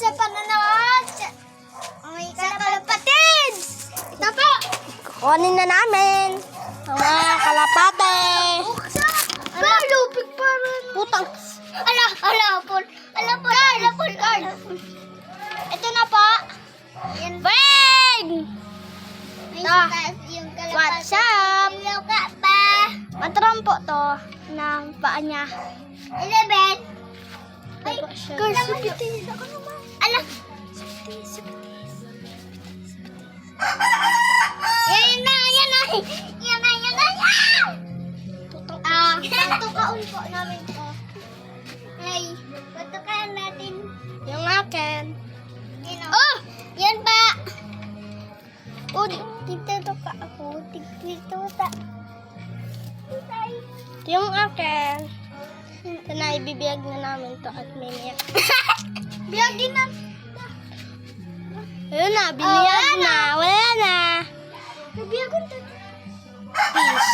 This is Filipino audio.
sa panonood sa kalapatids. Ito po. Kukunin na namin ang mga kalapate. Ala, lupig pa rin. Putang. Alapol. Ito na po. Yan. Bang! Ito. Yung kalapati. What's up? Yung pa. Matrompo to ng paa niya. 11. Ay, Girl, supitis ako naman. Ala. Yan na. Patukaon po namin to. Ay, patukaon natin. Yung akin. Oh! Yan ba? Oh, dito ka ako. Dito ta. Ito yung akin. Ito na, ibibiyag na namin to at mimiyak. Biyagin na. Ayun na, biniyag na. Wala na. Biyagan to. Peace.